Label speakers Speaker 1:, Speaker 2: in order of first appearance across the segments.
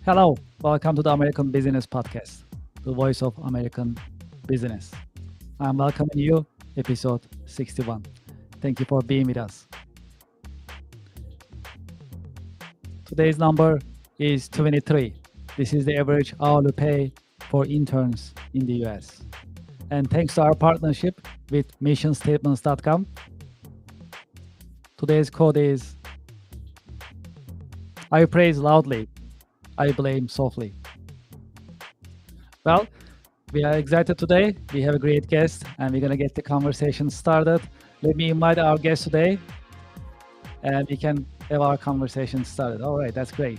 Speaker 1: Hello, welcome to the American Business Podcast, the voice of American business. I'm welcoming you, episode 61. Thank you for being with us. Today's number is 23. This is the average hourly pay for interns in the US. And thanks to our partnership with missionstatements.com, today's code is I praise loudly, I blame softly. Well, we are excited today. We have a great guest, and we're going to get the conversation started. Let me invite our guest today, and we can have our conversation started. All right, that's great.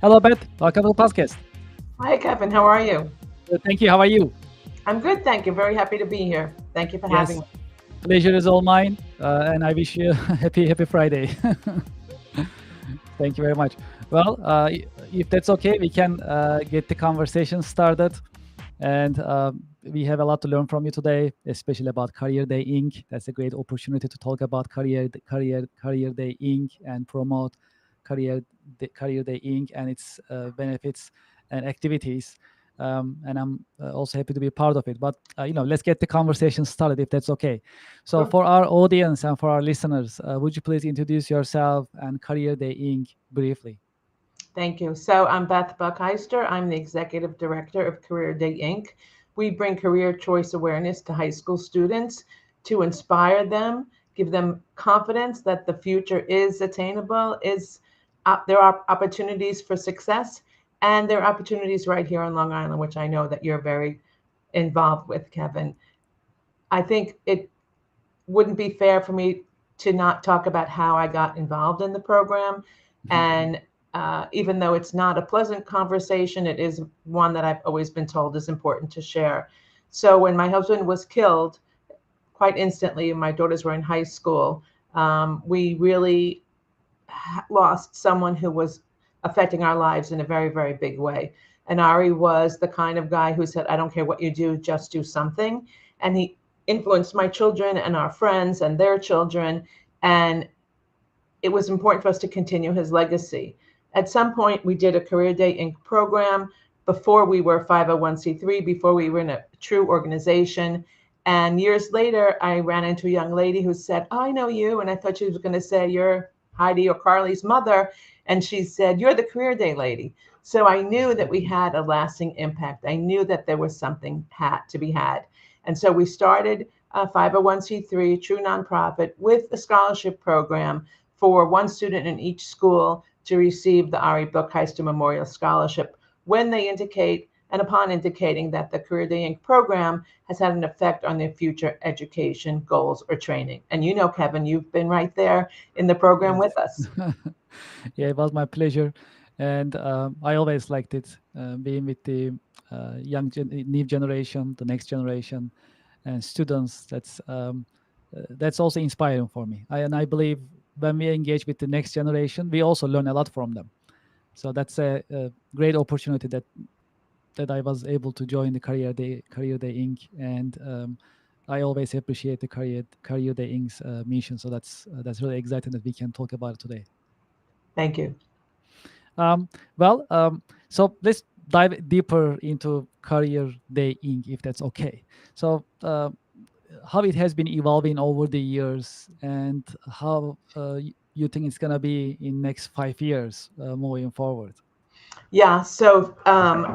Speaker 1: Hello, Beth. Welcome to the podcast.
Speaker 2: Hi, Kevin. How are you?
Speaker 1: Thank you. How are you?
Speaker 2: I'm good, thank you. Very happy to be here. Thank you for
Speaker 1: Yes,
Speaker 2: having me.
Speaker 1: pleasure is all mine, and I wish you a happy Friday. Thank you very much. Well, if that's okay, we can get the conversation started. And we have a lot to learn from you today, especially about Career Day Inc. That's a great opportunity to talk about Career Day Inc. and promote Career Day Inc. and its benefits and activities. And I'm also happy to be part of it. But let's get the conversation started if that's okay. So
Speaker 2: Sure.
Speaker 1: for our audience and for our listeners, would you please introduce yourself and Career Day Inc. briefly?
Speaker 2: Thank you. So I'm Beth Buckheister. I'm the Executive Director of Career Day Inc. We bring career choice awareness to high school students to inspire them, give them confidence that the future is attainable, there are opportunities for success, and there are opportunities right here on Long Island, which I know that you're very involved with, Kevin. I think it wouldn't be fair for me to not talk about how I got involved in the program. And even though it's not a pleasant conversation, it is one that I've always been told is important to share. So when my husband was killed, quite instantly, my daughters were in high school, we really lost someone who was affecting our lives in a very, very big way. And Ari was the kind of guy who said, I don't care what you do, just do something. And he influenced my children and our friends and their children. And it was important for us to continue his legacy. At some point, we did a Career Day Inc. program before we were 501c3, before we were in a true organization. And years later, I ran into a young lady who said, oh, I know you. And I thought she was going to say, you're Heidi or Carly's mother. And she said, you're the Career Day lady. So I knew that we had a lasting impact. I knew that there was something had to be had. And so we started a 501c3 true nonprofit with a scholarship program for one student in each school to receive the Ari Buckheister Memorial Scholarship when they indicate and upon indicating that the Career Day Inc. program has had an effect on their future education goals or training. And you know, Kevin, you've been right there in the program
Speaker 1: Yes.
Speaker 2: with us.
Speaker 1: Yeah, it was my pleasure. And I always liked it, being with the new generation, the next generation, and students. That's also inspiring for me. And I believe when we engage with the next generation, we also learn a lot from them. So that's a great opportunity that I was able to join the Career Day Inc. And I always appreciate the Career Day Inc.'s mission. So that's really exciting that we can talk about it today.
Speaker 2: Thank you.
Speaker 1: Um, so let's dive deeper into Career Day Inc. if that's okay. So how it has been evolving over the years, and how you think it's gonna be in next 5 years moving forward.
Speaker 2: Yeah, so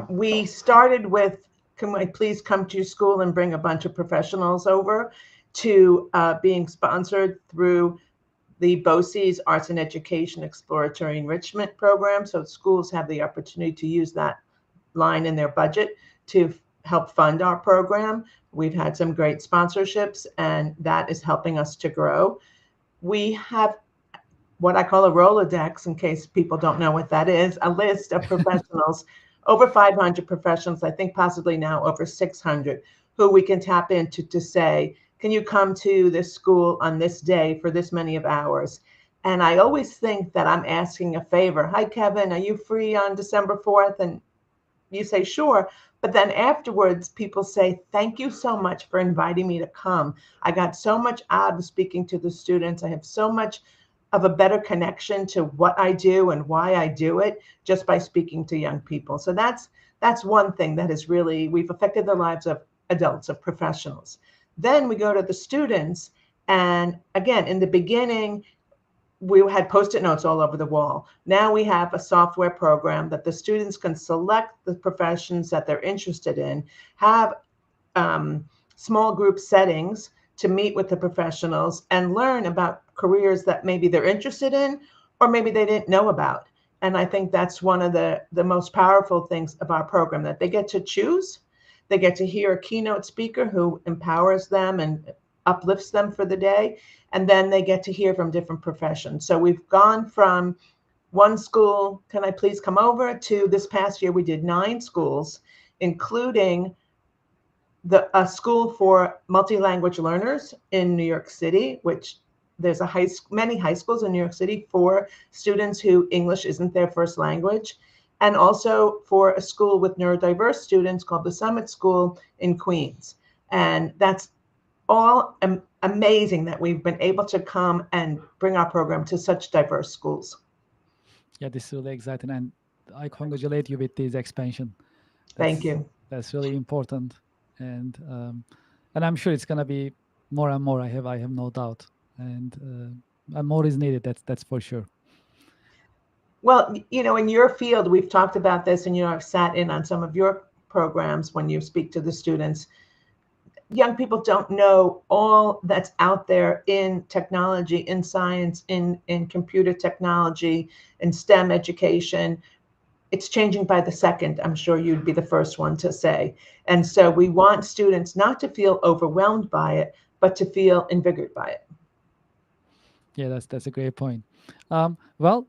Speaker 2: we started with, can I please come to your school and bring a bunch of professionals over, to being sponsored through the BOCES Arts and Education Exploratory Enrichment Program. So schools have the opportunity to use that line in their budget to help fund our program. We've had some great sponsorships, and that is helping us to grow. We have what I call a Rolodex, in case people don't know what that is, a list of professionals, over 500 professionals, I think possibly now over 600, who we can tap into to say, can you come to this school on this day for this many of hours? And I always think that I'm asking a favor. Hi, Kevin, are you free on December 4th? And you say, sure. But then afterwards, people say, thank you so much for inviting me to come. I got so much out of speaking to the students. I have so much of a better connection to what I do and why I do it just by speaking to young people. So that's one thing that is really, we've affected the lives of adults, of professionals. Then we go to the students. And again, in the beginning, we had post-it notes all over the wall. Now we have a software program that the students can select the professions that they're interested in, have small group settings to meet with the professionals and learn about careers that maybe they're interested in or maybe they didn't know about. And I think that's one of the most powerful things of our program, that they get to choose. They get to hear a keynote speaker who empowers them and uplifts them for the day. And then they get to hear from different professions. So we've gone from one school, can I please come over, to this past year we did 9 schools, including a school for multi-language learners in New York City, which there's many high schools in New York City for students who English isn't their first language, and also for a school with neurodiverse students called the Summit School in Queens. And that's all amazing that we've been able to come and bring our program to such diverse schools.
Speaker 1: Yeah, this is really exciting, and I congratulate you with this expansion.
Speaker 2: Thank
Speaker 1: That's
Speaker 2: you.
Speaker 1: that's really important, and I'm sure it's gonna be more and more. I have no doubt, and more is needed. That's for sure.
Speaker 2: Well, in your field, we've talked about this, and I've sat in on some of your programs when you speak to the students. Young people don't know all that's out there in technology, in science, in computer technology, in STEM education. It's changing by the second. I'm sure you'd be the first one to say. And so we want students not to feel overwhelmed by it, but to feel invigorated by it.
Speaker 1: Yeah, that's a great point. Well,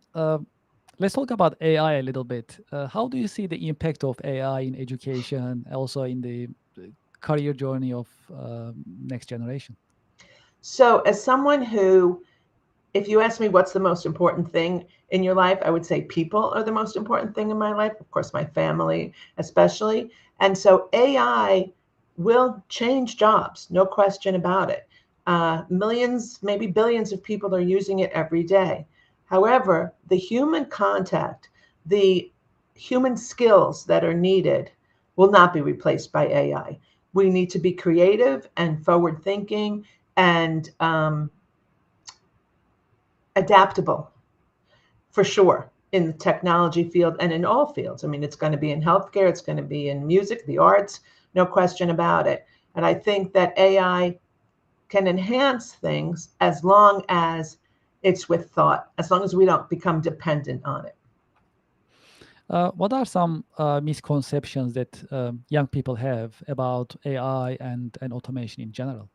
Speaker 1: let's talk about AI a little bit. How do you see the impact of AI in education, also in the career journey of next generation?
Speaker 2: So as someone who, if you ask me what's the most important thing in your life, I would say people are the most important thing in my life. Of course, my family, especially. And so AI will change jobs, no question about it. Millions, maybe billions of people are using it every day. However, the human contact, the human skills that are needed will not be replaced by AI. We need to be creative and forward thinking and adaptable, for sure, in the technology field and in all fields. I mean, it's going to be in healthcare, it's going to be in music, the arts, no question about it. And I think that AI can enhance things as long as it's with thought, as long as we don't become dependent on it.
Speaker 1: What are some misconceptions that young people have about AI and automation in general?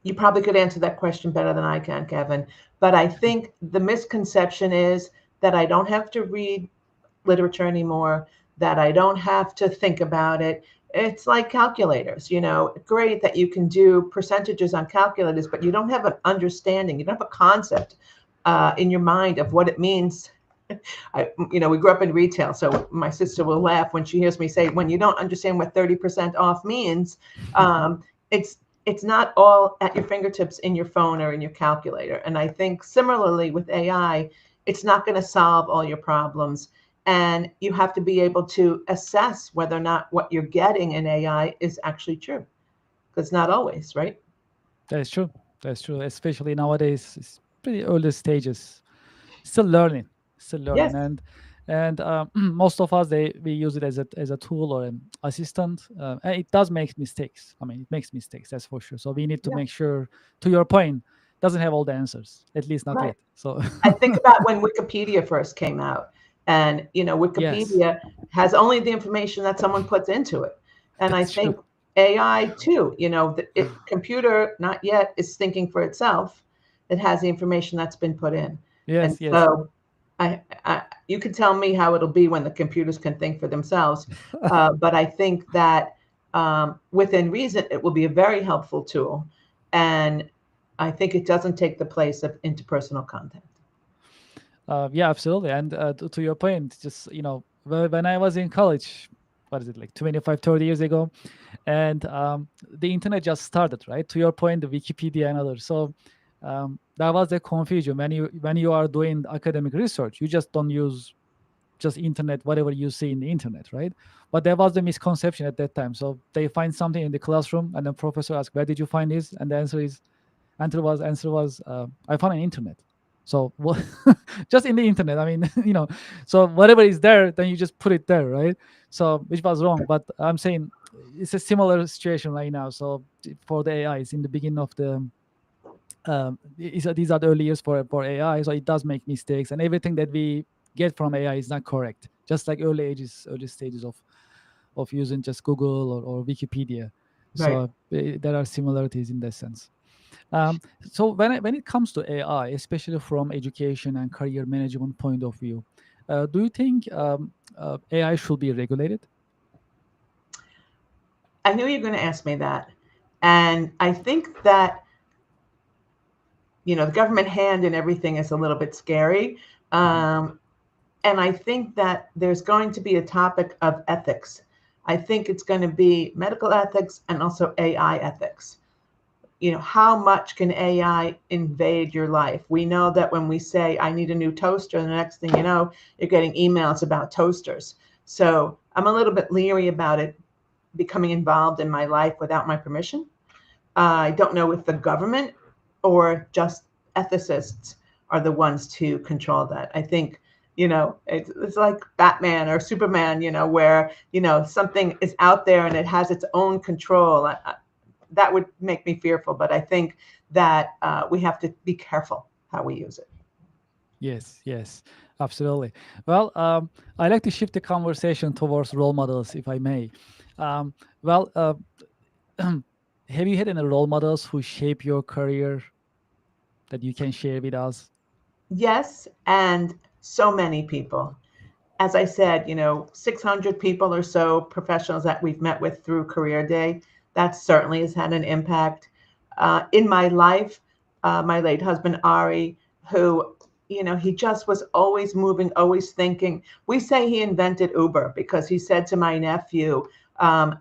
Speaker 2: You probably could answer that question better than I can, Kevin. But I think the misconception is that I don't have to read literature anymore, that I don't have to think about it. It's like calculators, great that you can do percentages on calculators, but you don't have an understanding, you don't have a concept in your mind of what it means. We grew up in retail, so my sister will laugh when she hears me say, when you don't understand what 30% off means, it's it's not all at your fingertips in your phone or in your calculator. And I think similarly with AI, it's not going to solve all your problems. And you have to be able to assess whether or not what you're getting in AI is actually true. Because not always, right?
Speaker 1: That's true. That's true. Especially nowadays, it's pretty early stages. Still learning, still learning,
Speaker 2: Yes,
Speaker 1: and most of us we use it as a tool or an assistant. And it does make mistakes. I mean, it makes mistakes. That's for sure. So we need to
Speaker 2: yeah,
Speaker 1: make sure, to your point, doesn't have all the answers. At least not
Speaker 2: right.
Speaker 1: yet. So
Speaker 2: I think about when Wikipedia first came out, and
Speaker 1: yes,
Speaker 2: Wikipedia has only the information that someone puts into it. And I
Speaker 1: that's true.
Speaker 2: think AI too, the computer not yet is thinking for itself. It has the information that's been put in. And
Speaker 1: Yes, yes.
Speaker 2: so you can tell me how it'll be when the computers can think for themselves. But I think that within reason, it will be a very helpful tool. And I think it doesn't take the place of interpersonal contact.
Speaker 1: Yeah, absolutely. And to your point, just when I was in college, what is it, like 25, 30 years ago. And the internet just started, right? To your point, the Wikipedia and others. So that was the confusion. When you are doing academic research, you just don't use just internet, whatever you see in the internet, right? But there was the misconception at that time. So they find something in the classroom, and then professor asks, "Where did you find this?" And the answer was, "I found on internet." So what? Just in the internet. I mean, So whatever is there, then you just put it there, right? So which was wrong. But I'm saying it's a similar situation right now. So for the AI, it's in the beginning of the these are the early years for AI, so it does make mistakes, and everything that we get from AI is not correct. Just like early stages of using just Google or Wikipedia.
Speaker 2: Right.
Speaker 1: So there are similarities in that sense. So when it comes to AI, especially from education and career management point of view, do you think AI should be regulated?
Speaker 2: I knew you were going to ask me that. And I think that, the government hand in everything is a little bit scary.
Speaker 1: Mhm.
Speaker 2: Um, and I think that there's going to be a topic of ethics. I think it's going to be medical ethics and also AI ethics. How much can AI invade your life? We know that when we say, I need a new toaster, the next thing you know, you're getting emails about toasters. So I'm a little bit leery about it becoming involved in my life without my permission. I don't know if the government or just ethicists are the ones to control that. I think, it's like Batman or Superman, where, something is out there and it has its own control. That would make me fearful, but I think that we have to be careful how we use it.
Speaker 1: Yes, yes, absolutely. Well, I like to shift the conversation towards role models, if I may. Um, well, have you had any role models who shape your career that you can share with us?
Speaker 2: Yes, and so many people. As I said, 600 people or so professionals that we've met with through Career Day, that certainly has had an impact. In my life, my late husband, Ari, who, he just was always moving, always thinking. We say he invented Uber because he said to my nephew,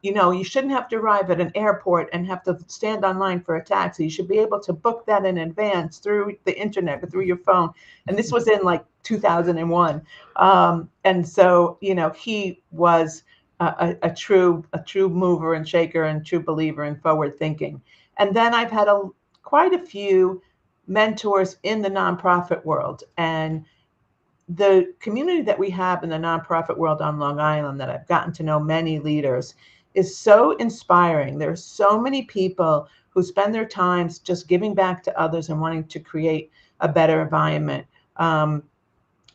Speaker 2: you shouldn't have to arrive at an airport and have to stand online for a taxi. You should be able to book that in advance through the internet or through your phone. And this was in like 2001. And so, he was a true mover and shaker and true believer in forward thinking. And then I've had quite a few mentors in the nonprofit world, and the community that we have in the nonprofit world on Long Island, that I've gotten to know many leaders, is so inspiring. There's so many people who spend their times just giving back to others and wanting to create a better environment.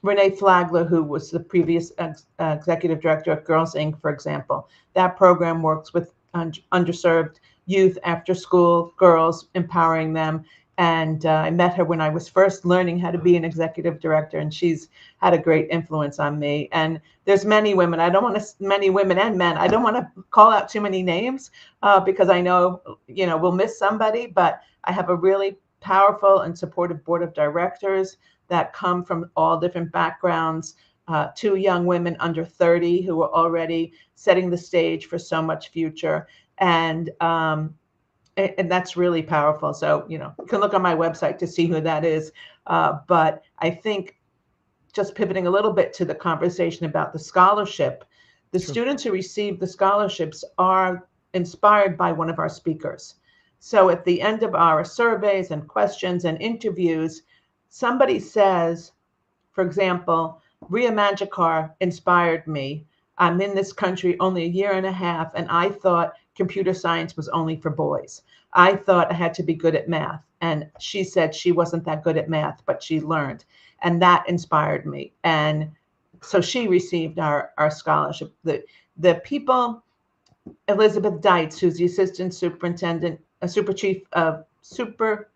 Speaker 2: Renee Flagler, who was the previous executive director of Girls Inc., for example, that program works with underserved youth, after school girls, empowering them. And I met her when I was first learning how to be an executive director, and she's had a great influence on me. And there's many women. I don't want to, many women and men. I don't want to call out too many names because I know, we'll miss somebody. But I have a really powerful and supportive board of directors that come from all different backgrounds. Two young women under 30 who are already setting the stage for so much future. And that's really powerful. So, you can look on my website to see who that is. But I think, just pivoting a little bit to the conversation about the scholarship, the
Speaker 1: Sure.
Speaker 2: students who receive the scholarships are inspired by one of our speakers. So at the end of our surveys and questions and interviews, somebody says, for example, Ria Manjakar inspired me. I'm in this country only a year and a half, and I thought computer science was only for boys. I thought I had to be good at math. And she said she wasn't that good at math, but she learned. And that inspired me. And so she received our scholarship. The people, Elizabeth Deitz, who's the assistant superintendent, a super chief of super,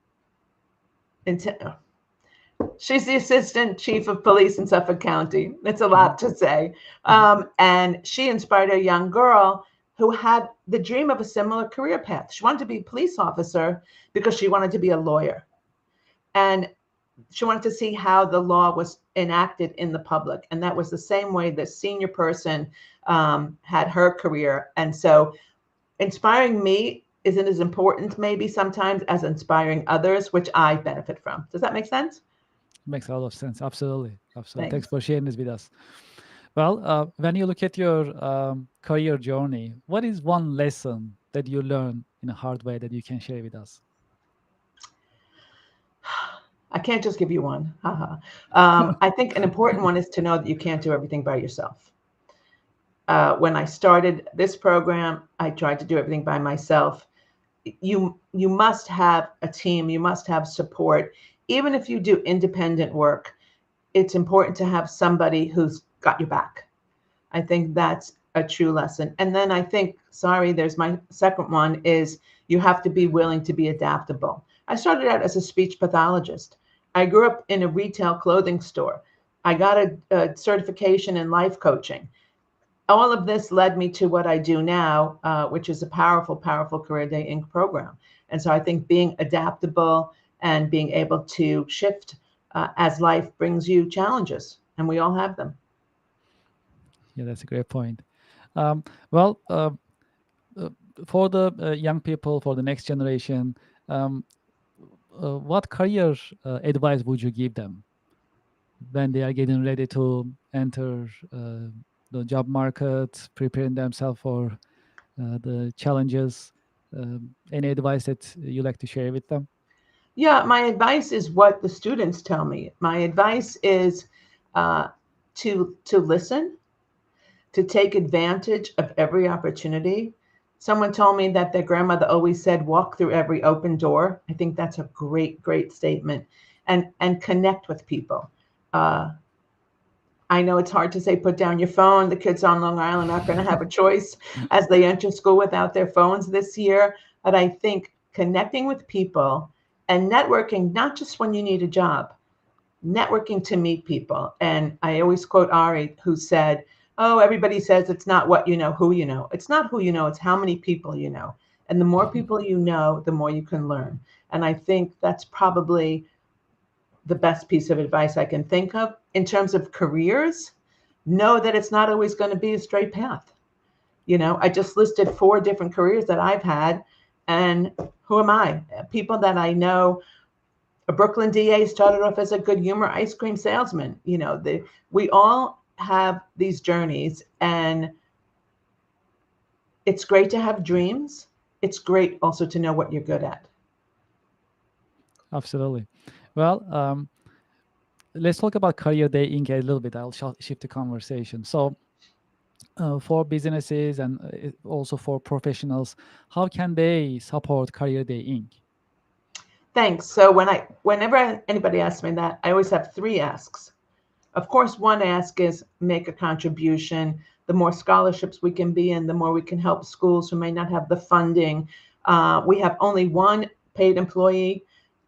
Speaker 2: she's the assistant chief of police in Suffolk County. It's a
Speaker 1: Mhm,
Speaker 2: lot to say.
Speaker 1: mhm.
Speaker 2: And she inspired a young girl who had the dream of a similar career path. She wanted to be a police officer because she wanted to be a lawyer. And she wanted to see how the law was enacted in the public. And that was the same way the senior person had her career. And so inspiring me isn't as important maybe sometimes as inspiring others, which I benefit from. Does that make sense?
Speaker 1: Makes a lot of sense. Absolutely. Absolutely. Thanks
Speaker 2: Thanks.
Speaker 1: for sharing this with us. Well, when you look at your career journey, what is one lesson that you learned in a hard way that you can share with us?
Speaker 2: I can't just give you one. Haha. I think an important one is to know that you can't do everything by yourself. When I started this program, I tried to do everything by myself. You must have a team. You must have support. Even if you do independent work, it's important to have somebody who's got your back. I think that's a true lesson. And then I think, sorry, there's my second one is you have to be willing to be adaptable. I started out as a speech pathologist. I grew up in a retail clothing store. I got a certification in life coaching. All of this led me to what I do now, which is a powerful, powerful Career Day Inc. program. And so I think being adaptable and being able to shift as life brings you challenges, and we all have them.
Speaker 1: Yeah, that's a great point. Um, well, uh, for the young people, for the next generation, um, what career advice would you give them when they are getting ready to enter the job market, preparing themselves for the challenges? Any advice that you like to share with them?
Speaker 2: Yeah, my advice is what the students tell me. My advice is uh, to listen, to take advantage of every opportunity. Someone told me that their grandmother always said, "Walk through every open door." I think that's a great, great statement. And connect with people. Uh, I know it's hard to say put down your phone. The kids on Long Island aren't going to have a choice as they enter school without their phones this year. But I think connecting with people and networking, not just when you need a job, networking to meet people. And I always quote Ari, who said, "Oh, everybody says it's not what you know, who you know. It's not who you know, it's how many people you know. And the more people you know, the more you can learn." And I think that's probably the best piece of advice I can think of. In terms of careers, know that it's not always going to be a straight path. I just listed 4 different careers that I've had. And who am I? People that I know, a Brooklyn DA started off as a good humor ice cream salesman. We all have these journeys, and it's great to have dreams. It's great also to know what you're good at.
Speaker 1: Absolutely. Well, let's talk about Career Day Inc. a little bit. I'll shift the conversation. So, for businesses and also for professionals, how can they support Career Day Inc.?
Speaker 2: Thanks. So whenever anybody asks me that, I always have 3 asks. Of course, one ask is make a contribution. The more scholarships we can be in, the more we can help schools who may not have the funding. We have only one paid employee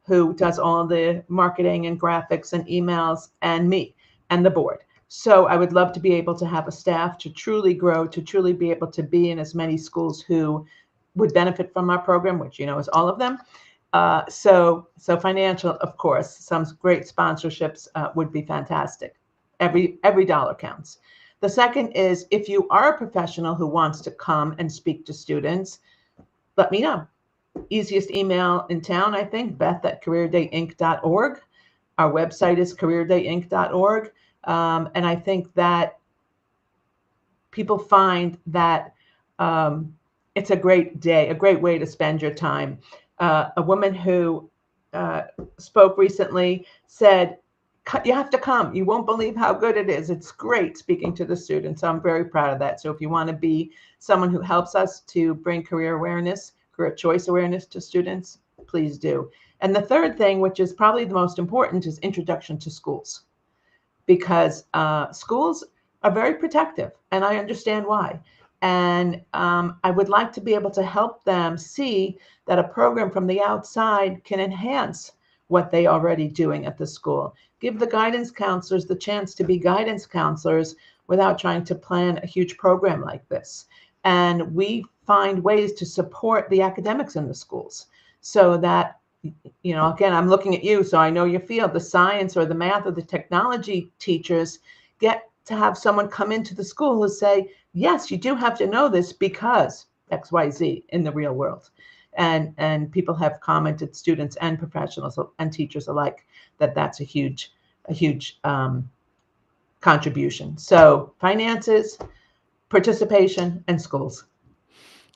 Speaker 2: who does all the marketing and graphics and emails, and me and the board. So I would love to be able to have a staff to truly grow, to truly be able to be in as many schools who would benefit from our program, which is all of them. So financial, of course, some great sponsorships would be fantastic. Every dollar counts. The second is if you are a professional who wants to come and speak to students, let me know. Easiest email in town, I think, Beth@careerdayinc.org. Our website is careerdayinc.org. And I think that people find that it's a great day, a great way to spend your time. A woman who spoke recently said, "You have to come. You won't believe how good it is. It's great speaking to the students." So I'm very proud of that. So if you want to be someone who helps us to bring career awareness, career choice awareness to students, please do. And the third thing, which is probably the most important, is introduction to schools, because schools are very protective, and I understand why. And I would like to be able to help them see that a program from the outside can enhance what they are already doing at the school. Give the guidance counselors the chance to be guidance counselors without trying to plan a huge program like this. And we find ways to support the academics in the schools so that again, I'm looking at you, so I know your field, the science or the math or the technology teachers get to have someone come into the school and say, yes, you do have to know this because XYZ in the real world. And people have commented, students and professionals and teachers alike, that that's a huge contribution. So finances, participation, and schools.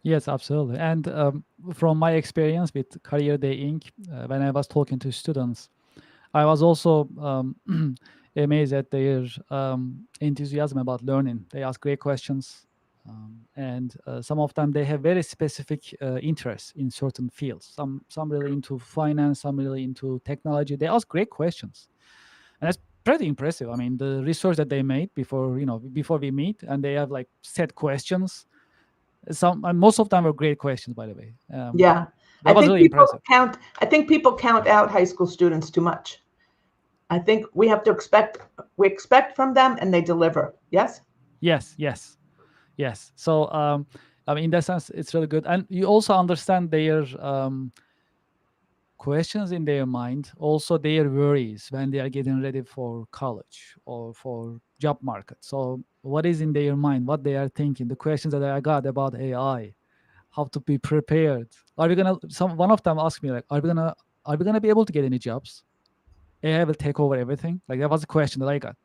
Speaker 1: Yes, absolutely. And from my experience with Career Day Inc., when I was talking to students, I was also amazed at their enthusiasm about learning. They ask great questions, and some of them they have very specific interests in certain fields. Some really into finance, some really into technology. They ask great questions, and that's pretty impressive. I mean, the research that they made before we meet, and they have like set questions. Some and most of them were great questions, by the way.
Speaker 2: Yeah. I
Speaker 1: That was
Speaker 2: think
Speaker 1: really
Speaker 2: people
Speaker 1: impressive.
Speaker 2: count I think people count out high school students too much. I think we expect from them and they deliver. Yes?
Speaker 1: Yes, yes. Yes. So, I mean, in that sense, it's really good. And you also understand their questions in their mind, also their worries when they are getting ready for college or for job market. So, what is in their mind, what they are thinking, the questions that I got about AI, how to be prepared. Are we gonna? One of them asked me like, are we gonna be able to get any jobs? AI will take over everything. Like that was a question that I got.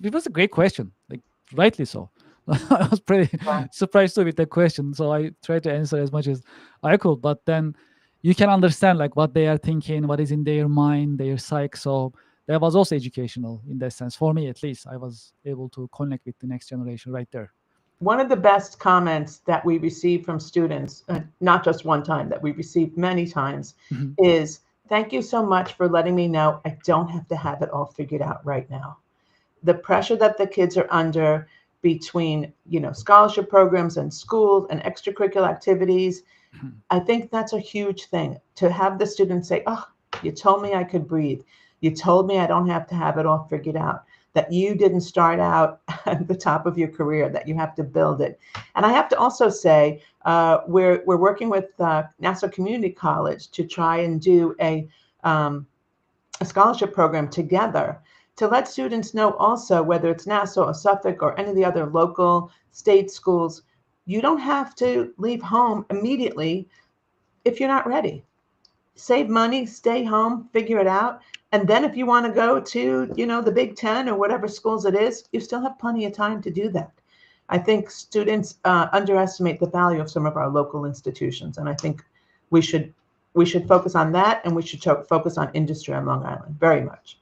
Speaker 1: It was a great question, like rightly so. I was pretty surprised too with the question, so I tried to answer as much as I could. But then you can understand like what they are thinking, what is in their mind, their psyche. So that was also educational in that sense for me, at least. I was able to connect with the next generation right there.
Speaker 2: One of the best comments that we receive from students, not just one time, that we received many times,
Speaker 1: Mhm.
Speaker 2: is thank you so much for letting me know I don't have to have it all figured out right now. The pressure that the kids are under between, scholarship programs and schools and extracurricular activities,
Speaker 1: Mhm.
Speaker 2: I think that's a huge thing to have the students say, "Oh, you told me I could breathe. You told me I don't have to have it all figured out. That you didn't start out at the top of your career. That you have to build it." And I have to also say, we're working with Nassau Community College to try and do a scholarship program together to let students know also, whether it's Nassau or Suffolk or any of the other local state schools, you don't have to leave home immediately if you're not ready. Save money, stay home, figure it out. And then if you want to go to, the Big Ten or whatever schools it is, you still have plenty of time to do that. I think students underestimate the value of some of our local institutions, and I think we should we should focus on that, and we should focus on industry on Long Island very much.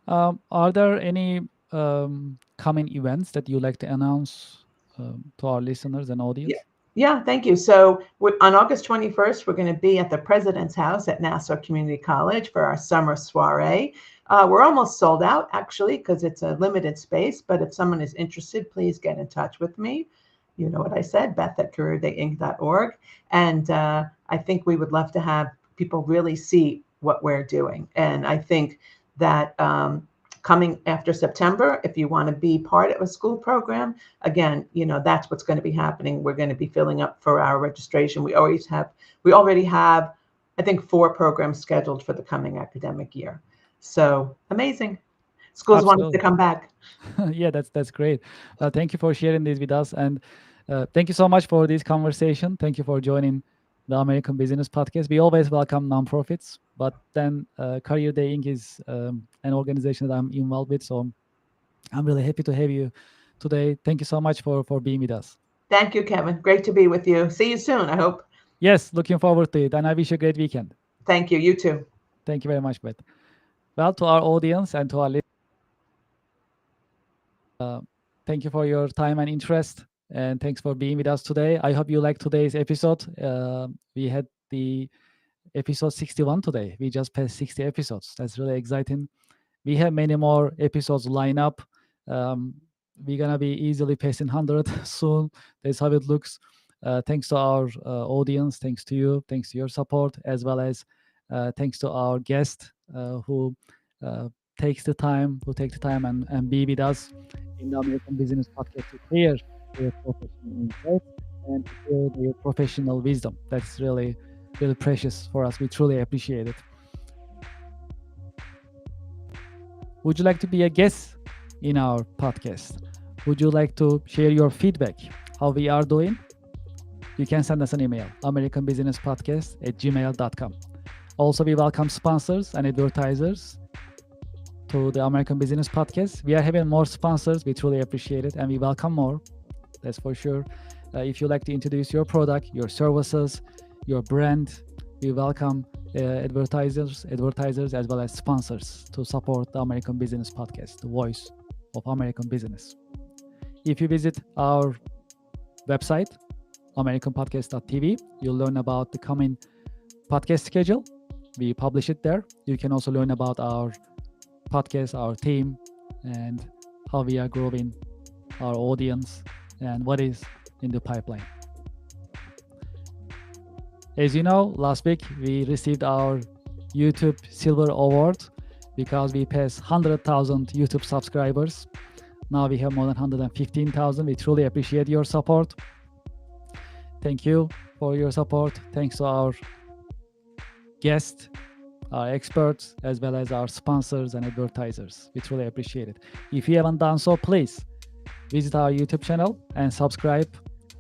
Speaker 1: Are there any coming events that you like to announce to our listeners and
Speaker 2: Yeah,
Speaker 1: audience?
Speaker 2: yeah, thank you. So on August 21st, we're going to be at the President's House at Nassau Community College for our summer soiree. We're almost sold out, actually, because it's a limited space. But if someone is interested, please get in touch with me. You know what I said, Beth at careerdayinc.org. And I think we would love to have people really see what we're doing. And I think that coming after September, if you want to be part of a school program, again, that's what's going to be happening. We're going to be filling up for our registration. We already have, I think, 4 programs scheduled for the coming academic year. So amazing. Schools want us to
Speaker 1: Absolutely.
Speaker 2: come back.
Speaker 1: Yeah, that's great. Thank you for sharing this with us, and thank you so much for this conversation. Thank you for joining the American Business Podcast. We always welcome nonprofits, but then Career Day Inc. is an organization that I'm involved with, so I'm really happy to have you today. Thank you so much for being with us.
Speaker 2: Thank you, Kevin. Great to be with you. See you soon, I hope.
Speaker 1: Yes, looking forward to it, and I wish you a great weekend.
Speaker 2: Thank you. You too.
Speaker 1: Thank you very much, Beth. Well, to our audience and to our listeners, uh, thank you for your time and interest, and thanks for being with us today. I hope you liked today's episode. We had the episode 61 today. We just passed 60 episodes. That's really exciting. We have many more episodes lined up. Um, we're gonna be easily passing 100 soon. That's how it looks. Thanks to our audience, thanks to you, thanks to your support, as well as thanks to our guest who uh, who take the time and be with us in the American Business Podcast to share their professional insights and to share their professional wisdom. That's really really precious for us. We truly appreciate it. Would you like to be a guest in our podcast? Would you like to share your feedback, how we are doing? You can send us an email, americanbusinesspodcast@gmail.com. Also, we welcome sponsors and advertisers to the American Business Podcast. We are having more sponsors. We truly appreciate it, and we welcome more. That's for sure. If you like to introduce your product, your services, your brand, we welcome advertisers as well as sponsors to support the American Business Podcast, the voice of American business. If you visit our website, americanpodcast.tv, you'll learn about the coming podcast schedule. We publish it there. You can also learn about our podcast, our team, and how we are growing our audience and what is in the pipeline. As you know, last week we received our YouTube Silver Award because we passed 100,000 YouTube subscribers. Now we have more than 115,000. We truly appreciate your support. Thank you for your support. Thanks to our guests, our experts, as well as our sponsors and advertisers. We truly appreciate it. If you haven't done so, please visit our YouTube channel and subscribe.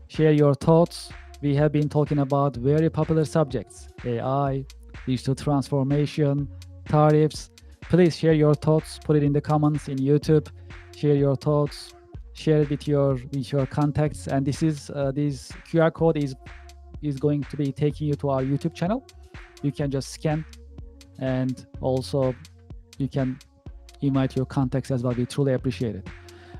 Speaker 1: Share your thoughts. We have been talking about very popular subjects: AI, digital transformation, tariffs. Please share your thoughts. Put it in the comments in YouTube. Share your thoughts. Share it with your contacts. And this QR code is going to be taking you to our YouTube channel. You can just scan, and also you can invite your contacts as well. We truly appreciate it.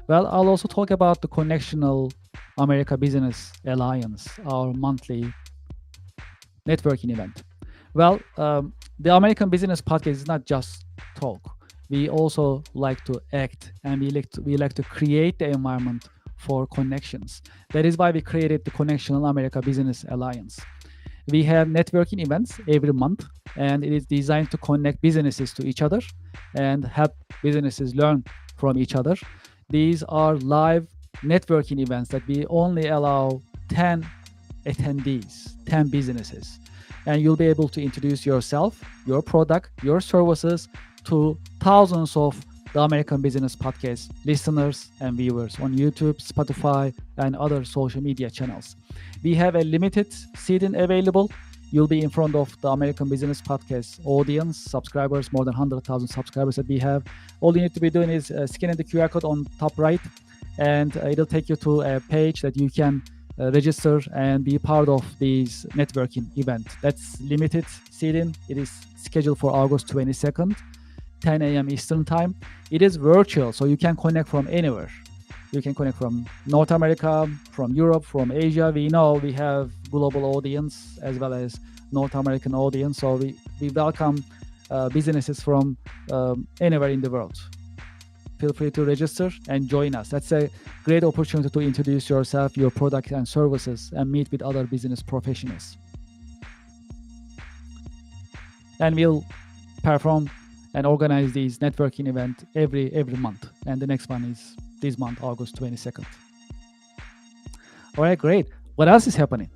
Speaker 1: Well, I'll also talk about the Connectional America Business Alliance, our monthly networking event. Well, the American Business Podcast is not just talk. We also like to act, and we like to create the environment for connections. That is why we created the Connectional America Business Alliance. We have networking events every month, and it is designed to connect businesses to each other and help businesses learn from each other. These are live networking events that we only allow 10 attendees, 10 businesses. And you'll be able to introduce yourself, your product, your services to thousands of the American Business Podcast listeners and viewers on YouTube, Spotify, and other social media channels. We have a limited seating available. You'll be in front of the American Business Podcast audience, subscribers, more than 100,000 subscribers that we have. All you need to be doing is scanning the QR code on top right, and it'll take you to a page that you can register and be part of this networking event. That's limited seating. It is scheduled for August 22nd, 10 a.m. Eastern Time. It is virtual, so you can connect from anywhere. You can connect from North America, from Europe, from Asia. We know we have global audience as well as North American audience, so we welcome businesses from anywhere in the world. Feel free to register and join us. That's a great opportunity to introduce yourself, your product and services, and meet with other business professionals. And we'll perform and organize these networking events every month. And the next one is this month, August 22nd. All right, great. What else is happening?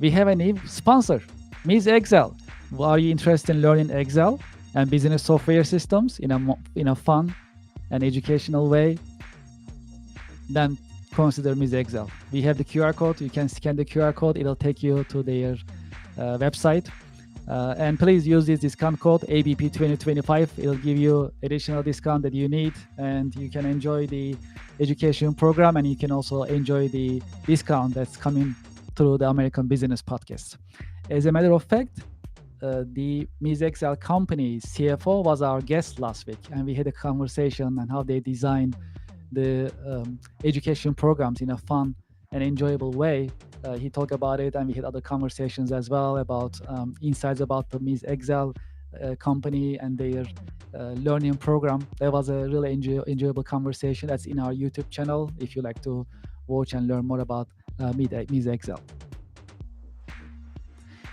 Speaker 1: We have a new sponsor, Ms. Excel. Are you interested in learning Excel and business software systems in a fun and educational way? Then consider Ms. Excel. We have the QR code. You can scan the QR code. It'll take you to their website. And please use this discount code ABP2025. It'll give you additional discount that you need, and you can enjoy the education program, and you can also enjoy the discount that's coming through the American Business Podcast. As a matter of fact, the Ms. Excel company's CFO was our guest last week, and we had a conversation on how they design the education programs in a fun and enjoyable way. He talked about it, and we had other conversations as well about insights about the Ms. Excel company and their learning program. That was a really enjoyable conversation. That's in our YouTube channel if you like to watch and learn more about Ms. Excel.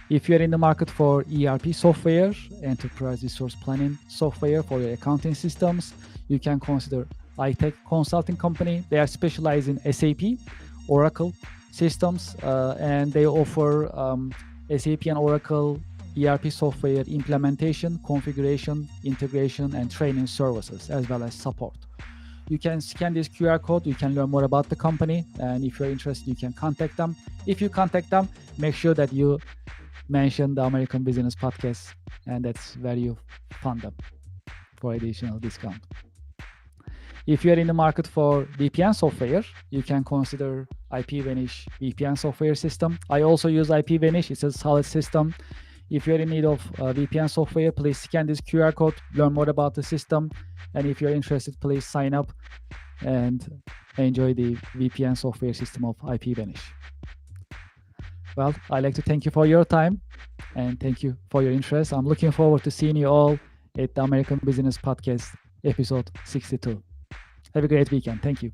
Speaker 1: If you're in the market for ERP software, enterprise resource planning software for your accounting systems, you can consider iTech Consulting Company. They are specialized in SAP, Oracle systems, and they offer SAP and Oracle ERP software implementation, configuration, integration, and training services, as well as support. You can scan this QR code. You can learn more about the company. And if you're interested, you can contact them. If you contact them, make sure that you mention the American Business Podcast, and that's where you fund them for additional discount. If you're in the market for VPN software, you can consider IPVanish VPN software system. I also use IPVanish. It's a solid system. If you're in need of VPN software, please scan this QR code, learn more about the system. And if you're interested, please sign up and enjoy the VPN software system of IPVanish. Well, I'd like to thank you for your time and thank you for your interest. I'm looking forward to seeing you all at the American Business Podcast, episode 62. Have a great weekend. Thank you.